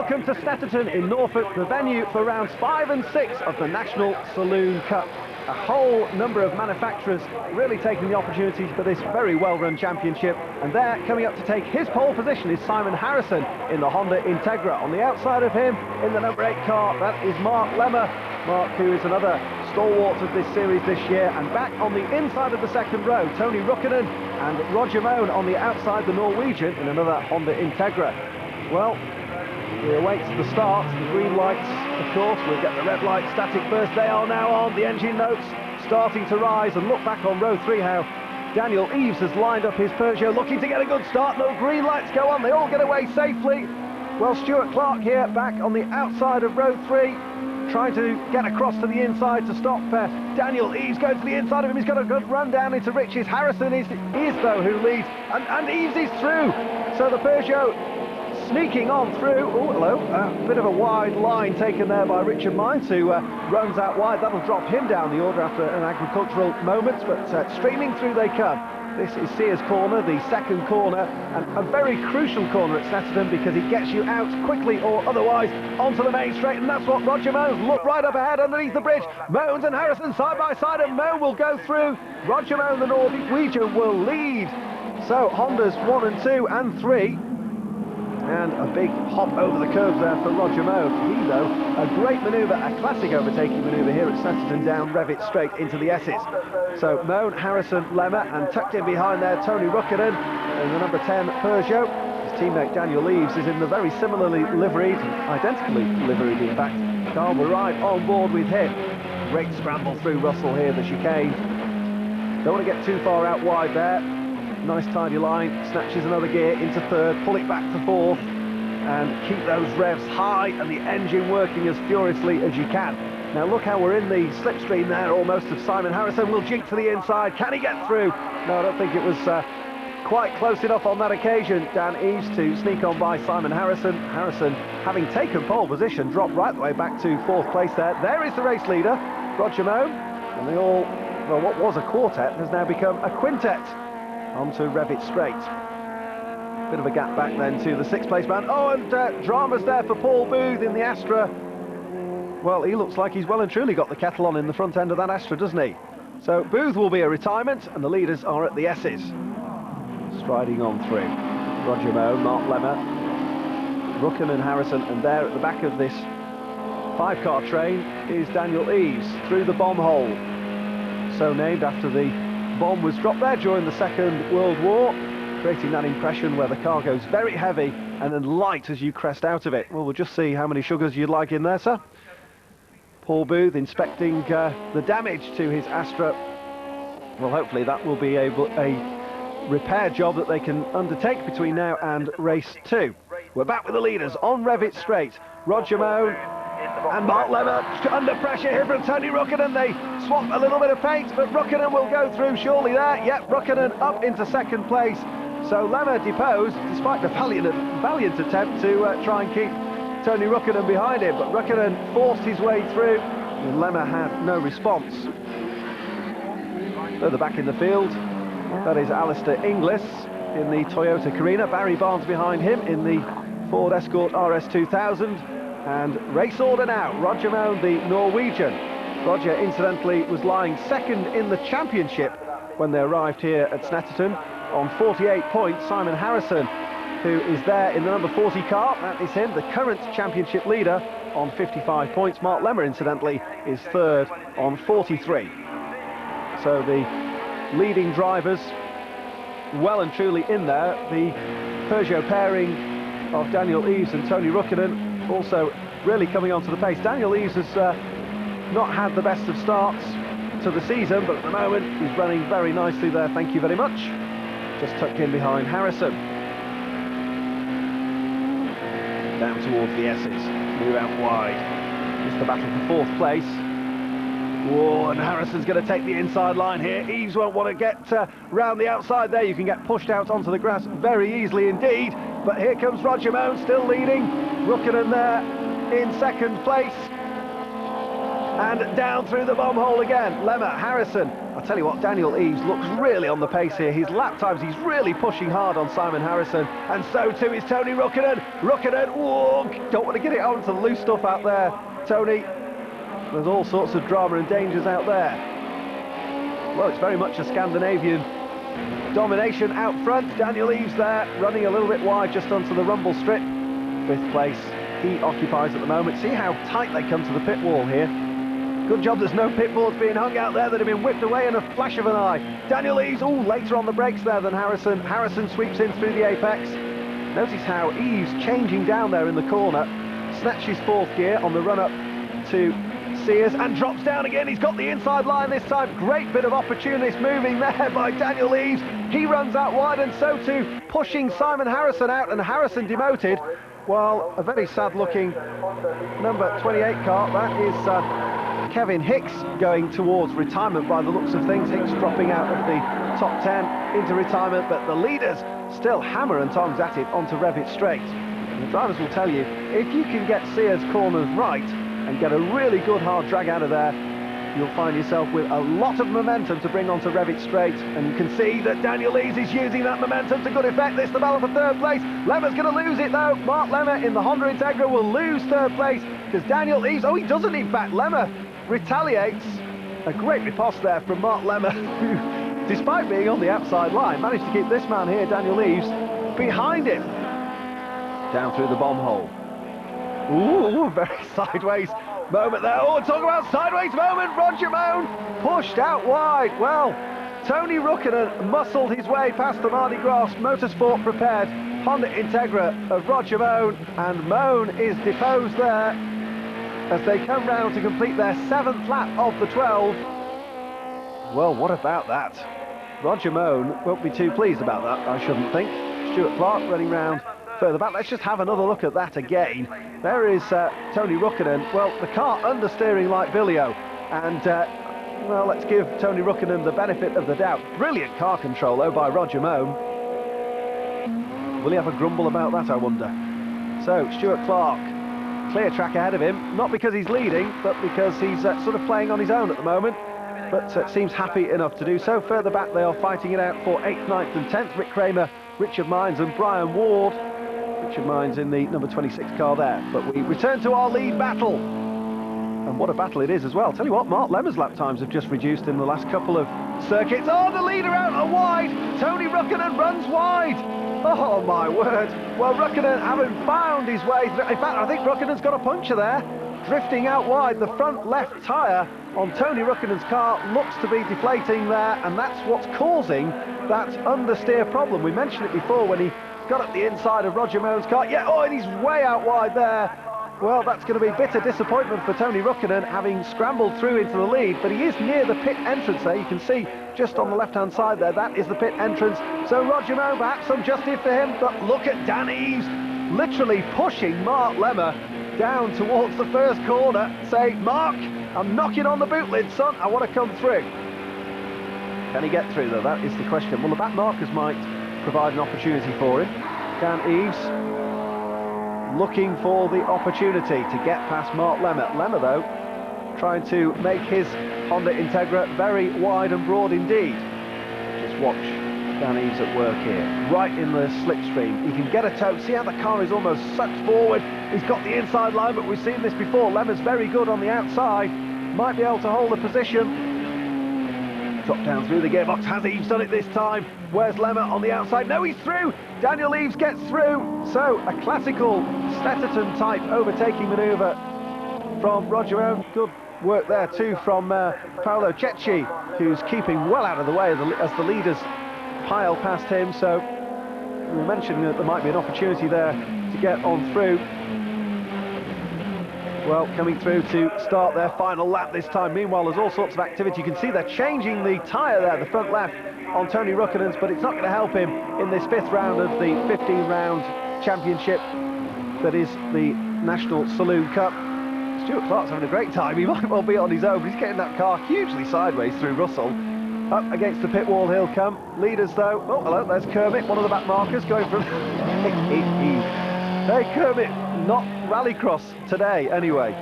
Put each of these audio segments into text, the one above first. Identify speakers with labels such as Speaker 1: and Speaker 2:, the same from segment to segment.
Speaker 1: Welcome to Snetterton in Norfolk, the venue for rounds 5 and 6 of the National Saloon Cup. A whole number of manufacturers really taking the opportunity for this very well-run championship, and there, coming up to take his pole position, is Simon Harrison in the Honda Integra. On the outside of him, in the number 8 car, that is Mark Lemmer. Mark, who is another stalwart of this series this year, and back on the inside of the second row, Tony Rukkinen and Roger Moan on the outside, the Norwegian, in another Honda Integra. Well, he awaits the start, the green lights, of course. We'll get the red light static first. They are now on, the engine notes starting to rise, and look back on row 3 how Daniel Eves has lined up his Peugeot, looking to get a good start. No green lights go on, they all get away safely. Well, Stuart Clark here, back on the outside of row 3, trying to get across to the inside to stop Daniel Eves. Goes to the inside of him, he's got a good run down into Riches. Harrison is though who leads, and Eves is through. So the Peugeot sneaking on through. Oh, hello. A bit of a wide line taken there by Richard Mines, who runs out wide. That'll drop him down the order after an agricultural moment, but streaming through they come. This is Sears Corner, the second corner, and a very crucial corner at Snetterton because it gets you out quickly or otherwise onto the main straight, and that's what Roger Moans. Look right up ahead underneath the bridge. Moans and Harrison side by side, and Moan will go through. Roger Moan, the Norwegian, will lead. So Hondas 1 and 2 and 3. And a big hop over the curbs there for Roger Moan. He, though, a great manoeuvre, a classic overtaking manoeuvre here at Snetterton, down Revit straight into the S's. So Moan, Harrison, Lemmer, and tucked in behind there, Tony Rukkinen in the number 10 Peugeot. His teammate Daniel Eves is in the very similarly liveried, identically liveried in fact, car. We're right on board with him. Great scramble through Russell here, the chicane. Don't want to get too far out wide there. Nice tidy line, snatches another gear into third, pull it back to fourth, and keep those revs high and the engine working as furiously as you can. Now look how we're in the slipstream there almost of Simon Harrison. Will jink to the inside, can he get through? No, I don't think it was quite close enough on that occasion. Dan Eves to sneak on by Simon Harrison. Harrison, having taken pole position, dropped right the way back to 4th place there. There is the race leader, Roger Moan, and they all, well, what was a quartet has now become a quintet. Onto Revit straight. Bit of a gap back then to the 6th place man. Oh, and dramas there for Paul Booth in the Astra. Well, he looks like he's well and truly got the kettle on in the front end of that Astra, doesn't he? So Booth will be a retirement, and the leaders are at the S's. Striding on through. Roger Moan, Mark Lemmer, Rukkinen and Harrison, and there at the back of this 5-car train is Daniel Eves through the bomb hole. So named after the bomb was dropped there during the Second World War, creating that impression where the car goes very heavy and then light as you crest out of it. Well, we'll just see how many sugars you'd like in there, sir. Paul Booth inspecting the damage to his Astra. Well, hopefully that will be a repair job that they can undertake between now and race 2. We're back with the leaders on Revit straight. Roger Moan and Mark Lemmer under pressure here from Tony Rukkinen. They swap a little bit of paint, but Rukkinen will go through surely there. Yep, Rukkinen up into 2nd place. So Lemmer deposed, despite the valiant attempt to try and keep Tony Rukkinen behind him. But Rukkinen forced his way through, and Lemmer had no response. Further back in the field, that is Alistair Inglis in the Toyota Carina. Barry Barnes behind him in the Ford Escort RS2000. And race order now, Roger Moan, the Norwegian. Roger, incidentally, was lying 2nd in the championship when they arrived here at Snetterton on 48 points. Simon Harrison, who is there in the number 40 car, that is him, the current championship leader, on 55 points. Mark Lemmer, incidentally, is 3rd on 43. So the leading drivers well and truly in there. The Peugeot pairing of Daniel Eves and Tony Rukkinen also really coming onto the pace. Daniel Eves has not had the best of starts to the season, but at the moment he's running very nicely there, thank you very much. Just tucked in behind Harrison. Down towards the S's, move out wide. It's the battle for 4th place. Whoa, and Harrison's going to take the inside line here. Eves won't want to get round the outside there. You can get pushed out onto the grass very easily indeed. But here comes Roger Moan, still leading. Rukkinen there in 2nd place. And down through the bomb hole again. Lemmer, Harrison. I'll tell you what, Daniel Eaves looks really on the pace here. His lap times, he's really pushing hard on Simon Harrison. And so too is Tony Rukkinen. Rukkinen, whoa, don't want to get it out into the loose stuff out there, Tony. There's all sorts of drama and dangers out there. Well, it's very much a Scandinavian domination out front. Daniel Eaves there, running a little bit wide just onto the rumble strip. 5th place he occupies at the moment. See how tight they come to the pit wall here. Good job there's no pit boards being hung out there that have been whipped away in a flash of an eye. Daniel Eaves, later on the brakes there than Harrison. Harrison sweeps in through the apex. Notice how Eaves changing down there in the corner. Snatches 4th gear on the run-up to Sears and drops down again. He's got the inside line this time. Great bit of opportunist moving there by Daniel Eaves. He runs out wide, and so too pushing Simon Harrison out, and Harrison demoted. Well, a very sad-looking number 28 car. That is Kevin Hicks going towards retirement by the looks of things. Hicks dropping out of the top 10 into retirement, but the leaders still hammer and tongs at it onto Revit straight. And the drivers will tell you, if you can get Sears corners right and get a really good hard drag out of there, you'll find yourself with a lot of momentum to bring onto Revit straight. And you can see that Daniel Eaves is using that momentum to good effect. This the battle for 3rd place. Lemmer's going to lose it though. Mark Lemmer in the Honda Integra will lose 3rd place because Daniel Eaves, he doesn't in fact. Lemmer retaliates. A great riposte there from Mark Lemmer, who, despite being on the outside line, managed to keep this man here, Daniel Eaves, behind him. Down through the bomb hole. Ooh, very sideways moment there. Oh, talk about sideways moment. Roger Moan pushed out wide. Well, Tony Rukkinen muscled his way past the Mardi Gras Motorsport prepared Honda Integra of Roger Moan, and Moan is deposed there as they come round to complete their 7th lap of the 12. Well, what about that? Roger Moan won't be too pleased about that, I shouldn't think. Stuart Clark running round further back. Let's just have another look at that again. There is Tony Rukkinen. Well, the car understeering like Billio, and well, let's give Tony Rukkinen the benefit of the doubt. Brilliant car control though by Roger Moan. Will he have a grumble about that, I wonder? So Stuart Clark, clear track ahead of him, not because he's leading, but because he's sort of playing on his own at the moment, but seems happy enough to do so. Further back they are fighting it out for 8th, 9th and 10th. Rick Kramer, Richard Mines and Brian Ward. Richard Mines in the number 26 car there. But we return to our lead battle. And what a battle it is as well. Tell you what, Mark Lemmer's lap times have just reduced in the last couple of circuits. Oh, the leader out and wide. Tony Rukkinen runs wide. Oh, my word. Well, Rukkinen having found his way through. In fact, I think Rukkinen's got a puncture there. Drifting out wide. The front left tyre on Tony Rukkinen's car looks to be deflating there. And that's what's causing that understeer problem. We mentioned it before when he got up the inside of Roger Moan's car. Yeah, oh, and he's way out wide there. Well, that's going to be bitter disappointment for Tony Rukkinen, having scrambled through into the lead, but he is near the pit entrance there. You can see just on the left-hand side there, that is the pit entrance. So Roger Moan, perhaps some justice for him, but look at Dan Eaves literally pushing Mark Lemmer down towards the first corner, saying, Mark, I'm knocking on the boot lid, son, I want to come through. Can he get through, though? That is the question. Well, the back markers might provide an opportunity for him. Dan Eaves looking for the opportunity to get past Mark Lemmer. Lemmer, though, trying to make his Honda Integra very wide and broad indeed. Just watch Dan Eaves at work here, right in the slipstream. He can get a toe. See how the car is almost sucked forward. He's got the inside line, but we've seen this before. Lemmer's very good on the outside. Might be able to hold the position. Drop down through the gearbox. Has Eaves done it this time? Where's Lemmer on the outside? No, he's through. Daniel Eaves gets through. So a classical Snetterton type overtaking manoeuvre from Roger Moan. Good work there too from Paolo Cecchi, who's keeping well out of the way as the leaders pile past him. So we were mentioning that there might be an opportunity there to get on through. Well, coming through to start their final lap this time. Meanwhile, there's all sorts of activity. You can see they're changing the tyre there, the front left, on Tony Rukkinen's, but it's not going to help him in this 5th round of the 15-round championship that is the National Saloon Cup. Stuart Clark's having a great time. He might well be on his own, but he's getting that car hugely sideways through Russell. Up against the pit wall he'll come. Leaders, though. Oh, hello, there's Kermit, one of the back markers, going from... Hey, Kermit, not rallycross today, anyway.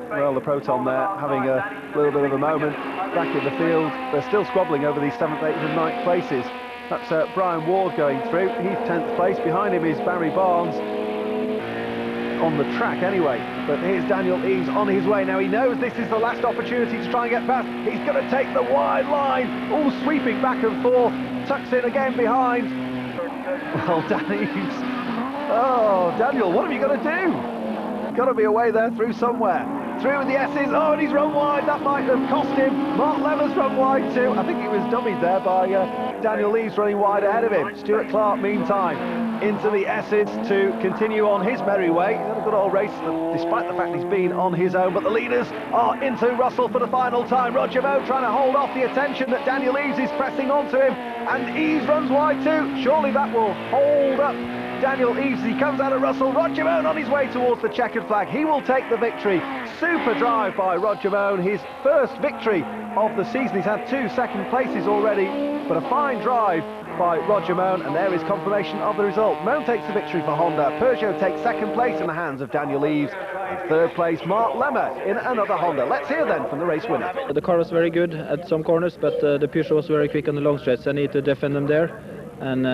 Speaker 1: Well, the Proton there having a little bit of a moment back in the field. They're still squabbling over these 7th, 8th and 9th places. That's Brian Ward going through. He's 10th place. Behind him is Barry Barnes, on the track anyway. But here's Daniel Eves on his way. Now he knows this is the last opportunity to try and get past. He's going to take the wide line, all sweeping back and forth. Tucks in again behind. Well, Dan Eves. Oh, Daniel, what have you got to do? Got to be away there through somewhere. Through with the S's. Oh, and he's run wide. That might have cost him. Mark Lever's run wide too. I think he was dummied there by Daniel Eves running wide ahead of him. Stuart Clark, meantime, into the S's to continue on his merry way. He's had a good old race, despite the fact he's been on his own. But the leaders are into Russell for the final time. Roger Moe trying to hold off the attention that Daniel Eves is pressing onto him. And Eves runs wide too. Surely that will hold up Daniel Eves. He comes out of Russell. Roger Moe on his way towards the checkered flag. He will take the victory. Super drive by Roger Moe, his first victory of the season. He's had 2 second places already, but a fine drive by Roger Moe, and there is confirmation of the result. Moe takes the victory for Honda. Peugeot takes 2nd place in the hands of Daniel Eves, and 3rd place Mark Lemmer in another Honda. Let's hear then from the race winner.
Speaker 2: The car was very good at some corners, but the Peugeot was very quick on the long stretch. I need to defend them there. And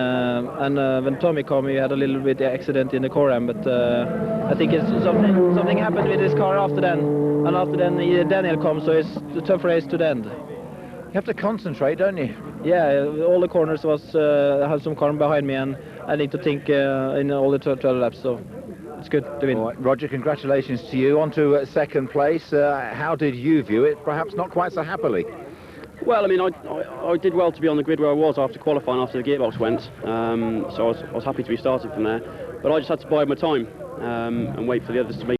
Speaker 2: when Tommy came, we had a little bit of accident in the core ram, but I think it's something happened with this car after then. And after then Daniel comes, so it's a tough race to the end.
Speaker 3: You have to concentrate, don't you?
Speaker 2: Yeah, all the corners was had some car behind me, and I need to think in all the 12 laps, so it's good to win.
Speaker 3: All right, Roger, congratulations to you. On to 2nd place. How did you view it? Perhaps not quite so happily.
Speaker 4: Well, I mean, I did well to be on the grid where I was after qualifying, after the gearbox went, so I was happy to be starting from there. But I just had to bide my time and wait for the others to make